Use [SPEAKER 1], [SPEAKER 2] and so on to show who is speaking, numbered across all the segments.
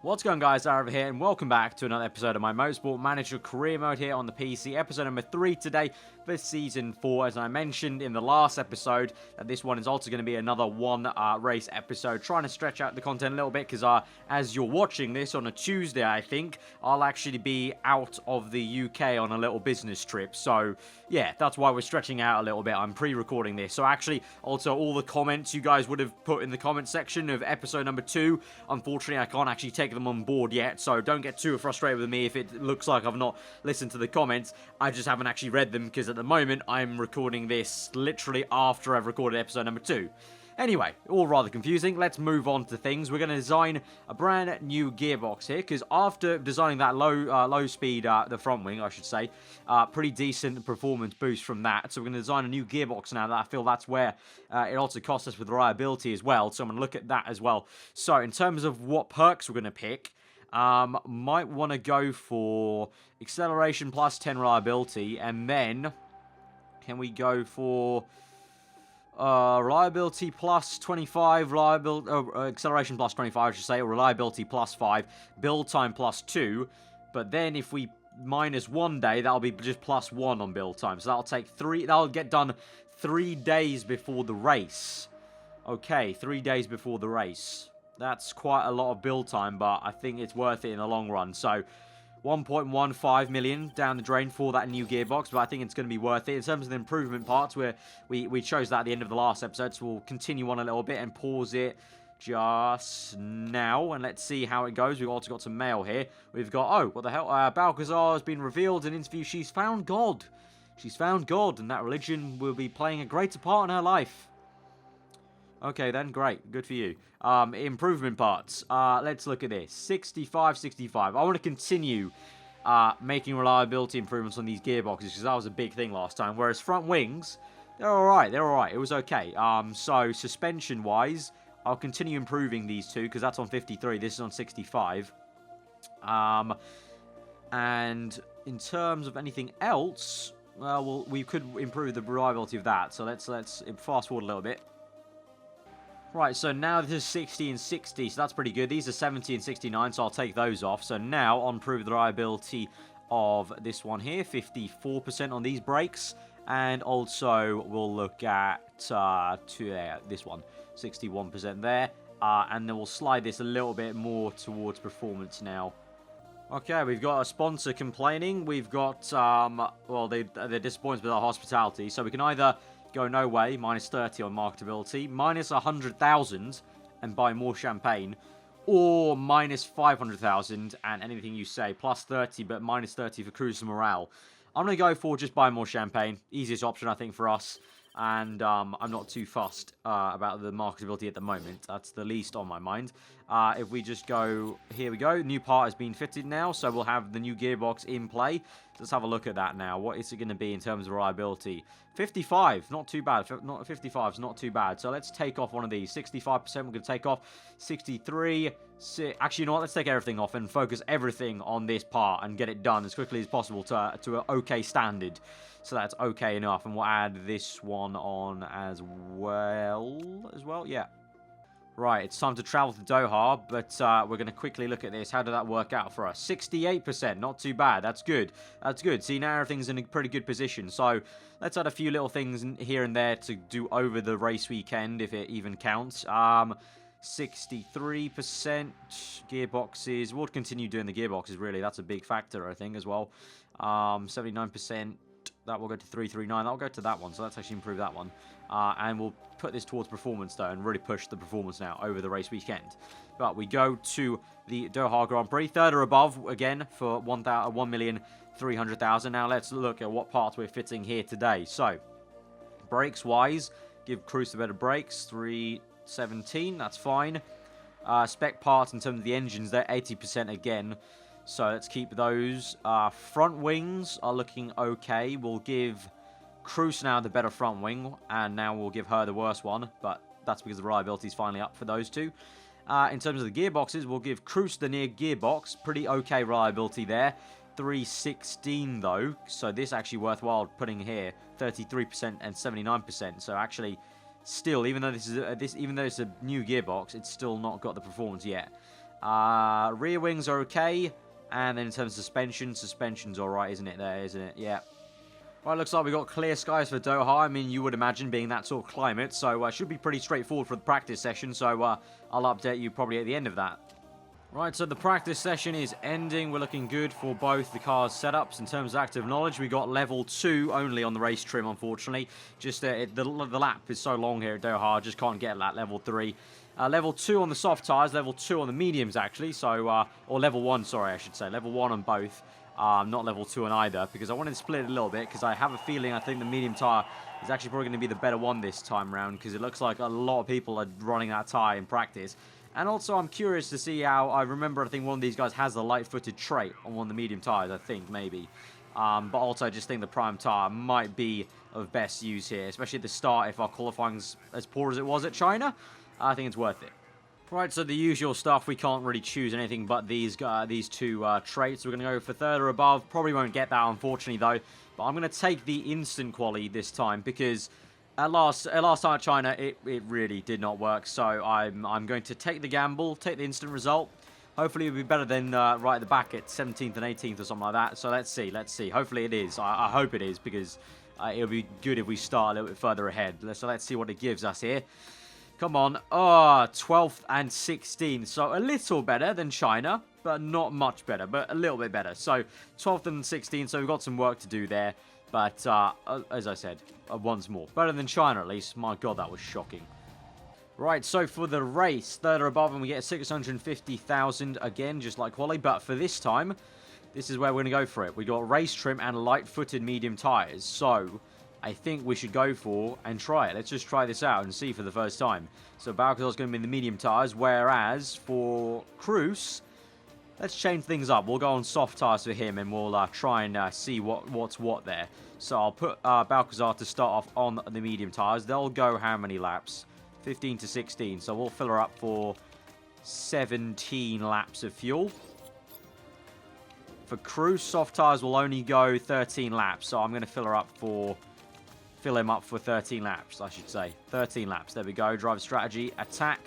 [SPEAKER 1] What's going on, guys? Aarava here, and welcome back to another episode of my Motorsport Manager Career Mode here on the PC. Episode number 3 today for Season 4. As I mentioned in the last episode, that this one is also going to be another one race episode. Trying to stretch out the content a little bit, because as you're watching this on a Tuesday, I think, I'll actually be out of the UK on a little business trip. So, yeah, that's why we're stretching out a little bit. I'm pre-recording this. So, actually, also, all the comments you guys would have put in the comment section of episode number 2, unfortunately, I can't actually take them on board yet, so don't get too frustrated with me if it looks like I've not listened to the comments. I just haven't actually read them, because at the moment I'm recording this literally after I've recorded episode number 2. Anyway, all rather confusing. Let's move on to things. We're going to design a brand new gearbox here, because after designing that low speed, the front wing, I should say, pretty decent performance boost from that. So we're going to design a new gearbox now. That I feel that's where it also costs us with reliability as well. So I'm going to look at that as well. So in terms of what perks we're going to pick, might want to go for acceleration plus 10 reliability, and then can we go for reliability plus 25, acceleration plus 25, I should say, or reliability plus 5, build time plus 2, but then if we minus 1 day, that'll be just plus 1 on build time, so that'll get done 3 days before the race. Okay, 3 days before the race. That's quite a lot of build time, but I think it's worth it in the long run. So 1.15 million down the drain for that new gearbox, but I think it's going to be worth it. In terms of the improvement parts, we chose that at the end of the last episode, so we'll continue on a little bit and pause it just now, and let's see how it goes. We've also got some mail here. We've got, oh, what the hell? Balcazar has been revealed in an interview. She's found God. She's found God, and that religion will be playing a greater part in her life. Okay then, great. Good for you. Improvement parts. Let's look at this. 65, 65. I want to continue making reliability improvements on these gearboxes, because that was a big thing last time. Whereas front wings, they're alright. They're alright. It was okay. So suspension-wise, I'll continue improving these two, because that's on 53. This is on 65. And in terms of anything else, well, we could improve the reliability of that. So let's fast forward a little bit. Right, so now this is 60 and 60, so that's pretty good. These are 70 and 69, so I'll take those off. So now, on improve the reliability of this one here, 54% on these brakes. And also, we'll look at this one, 61% there. And then we'll slide this a little bit more towards performance now. Okay, we've got a sponsor complaining. We've got, well, they're disappointed with our hospitality. So we can either go no way, minus 30 on marketability, minus 100,000 and buy more champagne, or minus 500,000 and anything you say, plus 30 but minus 30 for cruiser morale. I'm going to go for just buy more champagne, easiest option I think for us, and I'm not too fussed about the marketability at the moment. That's the least on my mind. If we just go, here we go, new part has been fitted now, so we'll have the new gearbox in play. Let's have a look at that now. What is it going to be in terms of reliability? 55, not too bad. 55 is not too bad. So let's take off one of these. 65%, we're going to take off. 63, actually, you know what? Let's take everything off and focus everything on this part and get it done as quickly as possible to an okay standard. So that's okay enough. And we'll add this one on as well. Yeah. Right, it's time to travel to Doha, but we're going to quickly look at this. How did that work out for us? 68%, not too bad. That's good. That's good. See, now everything's in a pretty good position. So let's add a few little things here and there to do over the race weekend, if it even counts. 63% gearboxes. We'll continue doing the gearboxes, really. That's a big factor, I think, as well. 79%. That will go to 339. That'll go to that one, so let's actually improve that one. And we'll put this towards performance, though, and really push the performance now over the race weekend. But we go to the Doha Grand Prix, third or above, again, for 1,300,000. Now let's look at what parts we're fitting here today. So, brakes-wise, give Cruise a better brakes, 317, that's fine. Spec parts in terms of the engines, they're 80% again. So let's keep those. Front wings are looking okay. We'll give Cruise now the better front wing, and now we'll give her the worst one, but that's because the reliability is finally up for those two. In terms of the gearboxes, we'll give Cruise the near gearbox. Pretty okay reliability there. 316 though, so this actually worthwhile putting here. 33% and 79%. So actually, still, even though this is even though it's a new gearbox, it's still not got the performance yet. Rear wings are okay. And then in terms of suspension, suspension's alright, isn't it there, isn't it? Yeah. Right, looks like we got clear skies for Doha. I mean, you would imagine being that sort of climate. So, should be pretty straightforward for the practice session. So, I'll update you probably at the end of that. Right, so the practice session is ending. We're looking good for both the car's setups. In terms of active knowledge, we got level 2 only on the race trim, unfortunately. Just the lap is so long here at Doha, I just can't get that level 3. Level 2 on the soft tyres, level 2 on the mediums, actually. So, or level 1, sorry, I should say. Level 1 on both. Not level 2 on either, because I wanted to split it a little bit, because I have a feeling I think the medium tyre is actually probably going to be the better one this time around, because it looks like a lot of people are running that tyre in practice. And also, I'm curious to see how, I think one of these guys has the light-footed trait on one of the medium tyres, I think, maybe. But also, I just think the prime tyre might be of best use here, especially at the start if our qualifying's as poor as it was at China. I think it's worth it. Right, so the usual stuff, we can't really choose anything but these two traits. We're going to go for third or above. Probably won't get that, unfortunately, though. But I'm going to take the instant quali this time, because at last time at China, it really did not work. So I'm going to take the gamble, take the instant result. Hopefully it'll be better than right at the back at 17th and 18th or something like that. So let's see. Hopefully it is. I hope it is, because it'll be good if we start a little bit further ahead. So let's see what it gives us here. Come on. 12th and 16th. So a little better than China, but not much better, but a little bit better. So 12th and 16th, so we've got some work to do there. But as I said, once more, better than China at least. My God, that was shocking. Right, so for the race, third or above, and we get 650,000 again, just like quali. But for this time, this is where we're going to go for it. We got race trim and light-footed medium tyres. So I think we should go for and try it. Let's just try this out and see for the first time. So Balcazar's going to be in the medium tyres, whereas for Cruz, let's change things up. We'll go on soft tyres for him, and we'll try and see what's what there. So I'll put Balcazar to start off on the medium tyres. They'll go how many laps? 15 to 16. So we'll fill her up for 17 laps of fuel. For Cruz, soft tyres will only go 13 laps. So I'm going to fill him up for 13 laps, I should say. 13 laps. There we go. Drive strategy, attack,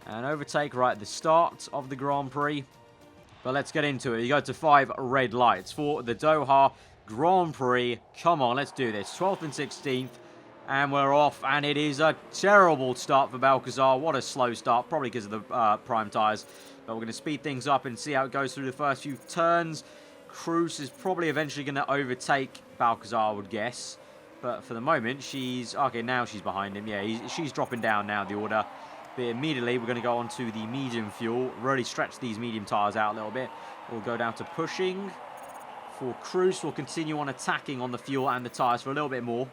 [SPEAKER 1] and overtake right at the start of the Grand Prix. But let's get into it. You go to 5 red lights for the Doha Grand Prix. Come on, let's do this. 12th and 16th. And we're off. And it is a terrible start for Balcazar. What a slow start. Probably because of the prime tyres. But we're going to speed things up and see how it goes through the first few turns. Cruz is probably eventually going to overtake Balcazar, I would guess. But for the moment, she's... Okay, now she's behind him. Yeah, she's dropping down now, the order. But immediately, we're going to go on to the medium fuel. Really stretch these medium tyres out a little bit. We'll go down to pushing. For Cruz, we'll continue on attacking on the fuel and the tyres for a little bit more.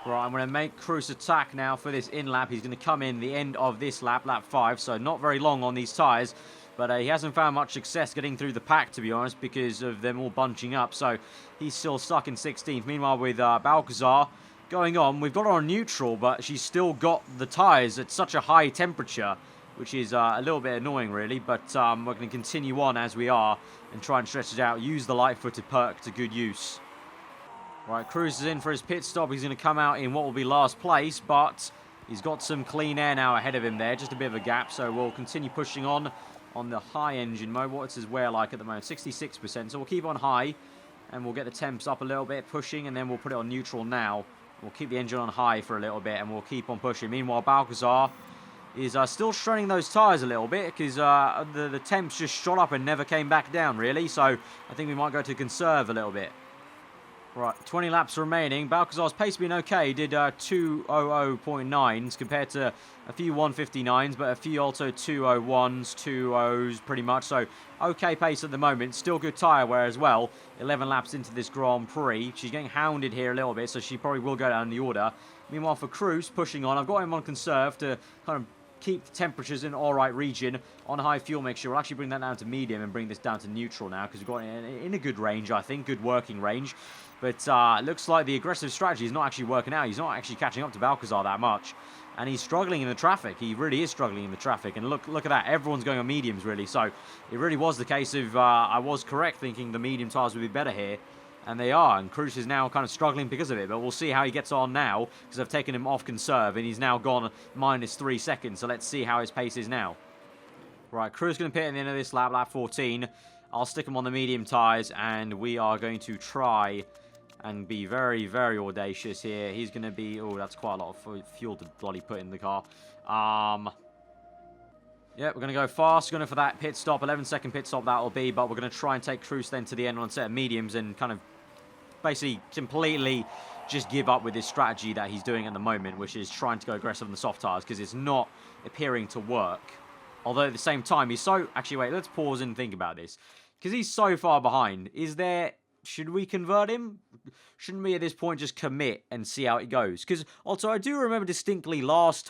[SPEAKER 1] Right, I'm going to make Cruz attack now for this in-lap. He's going to come in the end of this lap, lap 5. So not very long on these tyres. But he hasn't found much success getting through the pack, to be honest, because of them all bunching up. So he's still stuck in 16th. Meanwhile, with Balcazar going on, we've got her on neutral, but she's still got the tyres at such a high temperature, which is a little bit annoying, really. But we're going to continue on as we are and try and stretch it out. Use the light-footed perk to good use. Right, Cruz is in for his pit stop. He's going to come out in what will be last place, but he's got some clean air now ahead of him there. Just a bit of a gap, so we'll continue pushing on the high engine mode. What's his wear like at the moment? 66%. So we'll keep on high, and we'll get the temps up a little bit, pushing, and then we'll put it on neutral now. We'll keep the engine on high for a little bit, and we'll keep on pushing. Meanwhile, Balcazar is still shredding those tyres a little bit, because the temps just shot up and never came back down, really. So I think we might go to conserve a little bit. Right, 20 laps remaining. Balcazar's pace being okay. He did 2:00.9s compared to a few 1:59s, but a few also 2:01s, 2:00s pretty much. So, okay pace at the moment. Still good tyre wear as well. 11 laps into this Grand Prix. She's getting hounded here a little bit, so she probably will go down the order. Meanwhile, for Cruz, pushing on. I've got him on conserve to kind of keep the temperatures in all right region. On high fuel mixture, we'll actually bring that down to medium and bring this down to neutral now, because we've got it in a good range, I think. Good working range. But it looks like the aggressive strategy is not actually working out. He's not actually catching up to Balcazar that much. And he's struggling in the traffic. He really is struggling in the traffic. And look at that. Everyone's going on mediums, really. So it really was the case of I was correct thinking the medium tyres would be better here. And they are, and Cruz is now kind of struggling because of it, but we'll see how he gets on now, because I've taken him off conserve, and he's now gone -3 seconds, so let's see how his pace is now. Right, Cruz going to pit at the end of this lap, lap 14. I'll stick him on the medium tyres, and we are going to try and be very, very audacious here. He's going to be... Oh, that's quite a lot of fuel to bloody put in the car. Yeah, we're going to go fast. Going for that pit stop. 11-second pit stop that will be, but we're going to try and take Cruz then to the end on a set of mediums and kind of basically completely just give up with this strategy that he's doing at the moment, which is trying to go aggressive on the soft tyres, because it's not appearing to work. Although at the same time, he's so... Actually, wait, let's pause and think about this. Because he's so far behind. Is there... Should we convert him? Shouldn't we at this point just commit and see how it goes? Because also, I do remember distinctly last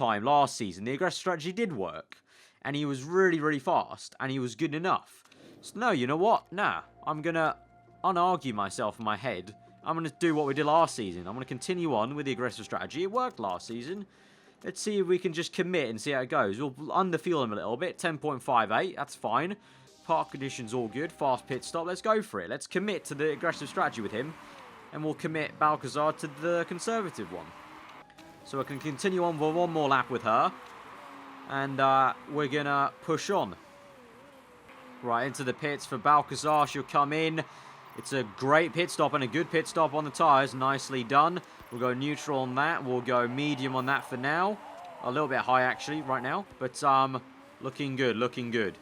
[SPEAKER 1] season, the aggressive strategy did work. And he was really, really fast. And he was good enough. So no, you know what? Nah, I'm going to unargue myself in my head. I'm going to do what we did last season. I'm going to continue on with the aggressive strategy. It worked last season. Let's see if we can just commit and see how it goes. We'll underfuel him a little bit. 10.58. That's fine. Park conditions all good. Fast pit stop. Let's go for it. Let's commit to the aggressive strategy with him. And we'll commit Balcazar to the conservative one. So I can continue on for one more lap with her. And we're going to push on. Right, into the pits for Balcazar. She'll come in. It's a great pit stop and a good pit stop on the tyres. Nicely done. We'll go neutral on that. We'll go medium on that for now. A little bit high, actually, right now. But looking good, looking good.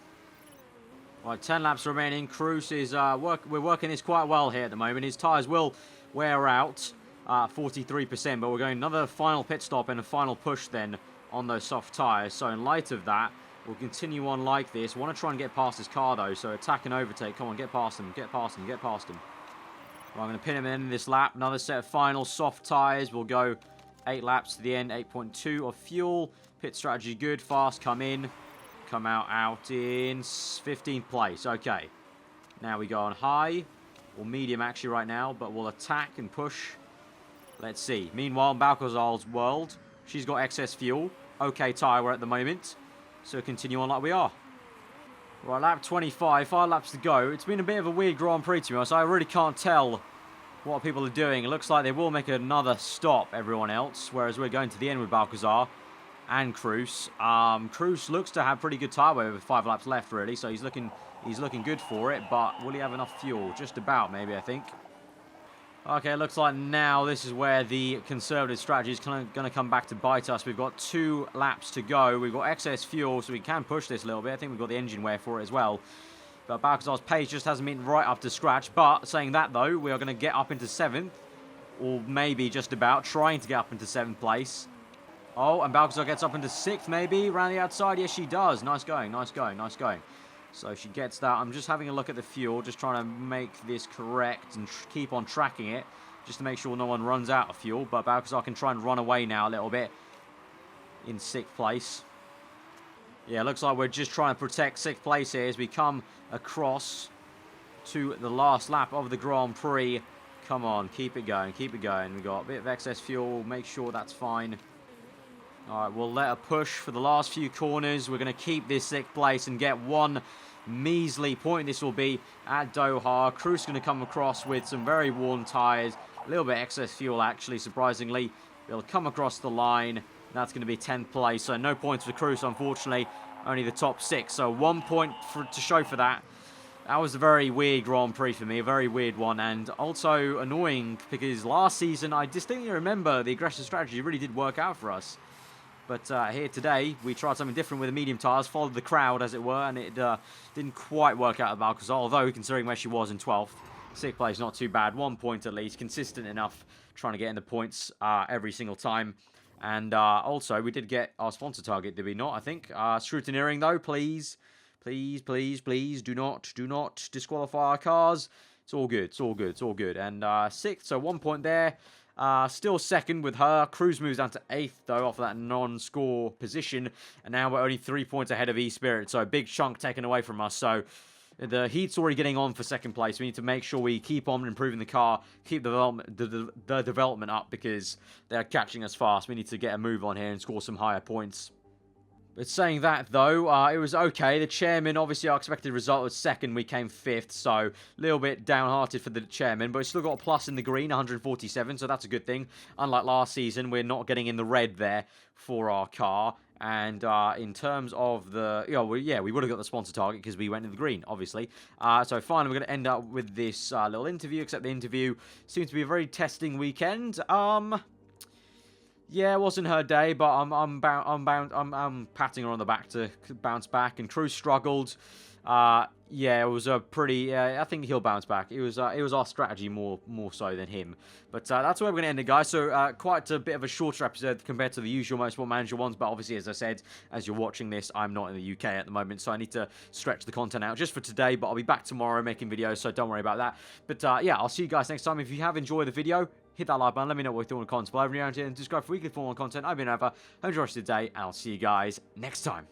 [SPEAKER 1] Right, 10 laps remaining. Cruz is... we're working this quite well here at the moment. His tyres will wear out 43%. But we're going another final pit stop and a final push then on those soft tyres. So in light of that, we'll continue on like this. Want to try and get past his car, though. So attack and overtake. Come on, get past him. Get past him. Get past him. Right, I'm going to pin him in this lap. Another set of final soft tyres. We'll go 8 laps to the end. 8.2 of fuel. Pit strategy good. Fast. Come in. Come out in 15th place. Okay. Now we go on high. Or medium, actually, right now. But we'll attack and push. Let's see. Meanwhile, in Balcazar's world, she's got excess fuel. Okay tyre wear at the moment. So continue on like we are. Right, lap 25, 5 laps to go. It's been a bit of a weird Grand Prix to me, so I really can't tell what people are doing. It looks like they will make another stop, everyone else, whereas we're going to the end with Balcazar and Cruz. Cruz looks to have pretty good tyre wear with 5 laps left, really, so he's looking good for it, but will he have enough fuel? Just about, maybe, I think. Okay, it looks like now this is where the conservative strategy is going to come back to bite us. We've got 2 laps to go. We've got excess fuel, so we can push this a little bit. I think we've got the engine wear for it as well. But Balcazar's pace just hasn't been right up to scratch. But saying that, though, we are going to get up into 7th. Or maybe just about trying to get up into 7th place. Oh, and Balcazar gets up into 6th, maybe, around the outside. Yes, she does. Nice going, nice going, nice going. So she gets that. I'm just having a look at the fuel, just trying to make this correct and keep on tracking it, just to make sure no one runs out of fuel. But Balcazar can try and run away now a little bit in 6th place. Yeah, looks like we're just trying to protect 6th place here as we come across to the last lap of the Grand Prix. Come on, keep it going, keep it going. We've got a bit of excess fuel, make sure that's fine. Alright, we'll let her push for the last few corners. We're going to keep this 6th place and get one measly point. This will be at Doha. Cruz is going to come across with some very worn tyres. A little bit excess fuel, actually, surprisingly. It'll come across the line. That's going to be 10th place. So no points for Cruz, unfortunately. Only the top 6. So 1 point to show for that. That was a very weird Grand Prix for me. A very weird one. And also annoying because last season, I distinctly remember the aggressive strategy really did work out for us. But here today, we tried something different with the medium tyres, followed the crowd, as it were, and it didn't quite work out at Balcazar, although considering where she was in 12th, 6th place, not too bad. 1 point at least, consistent enough, trying to get in the points every single time. And also, we did get our sponsor target, did we not, I think? Scrutineering, though, please, please, please, please, do not disqualify our cars. It's all good, it's all good, it's all good. And 6th, so 1 point there. Still 2nd with her. Cruz moves down to 8th, though, off of that non-score position. And now we're only 3 points ahead of E-Spirit. So a big chunk taken away from us. So the heat's already getting on for 2nd place. We need to make sure we keep on improving the car, keep the development up because they're catching us fast. We need to get a move on here and score some higher points. But saying that, though, it was okay. The chairman, obviously, our expected result was second. We came fifth, so a little bit downhearted for the chairman. But we still got a plus in the green, 147, so that's a good thing. Unlike last season, we're not getting in the red there for our car. And in terms of the... we would have got the sponsor target because we went in the green, obviously. So finally, we're going to end up with this little interview, except the interview seems to be a very testing weekend. Yeah, it wasn't her day, but I'm patting her on the back to bounce back. And Cruz struggled. Yeah, it was a pretty. I think he'll bounce back. It was our strategy more so than him. But that's where we're gonna end it, guys. So quite a bit of a shorter episode compared to the usual Motorsport Manager ones. But obviously, as I said, as you're watching this, I'm not in the UK at the moment, so I need to stretch the content out just for today. But I'll be back tomorrow making videos, so don't worry about that. But yeah, I'll see you guys next time. If you have enjoyed the video, hit that like button. Let me know what you thought in the comments below. And subscribe for weekly form of content. I've been over. Hope you enjoyed the day, and I'll see you guys next time.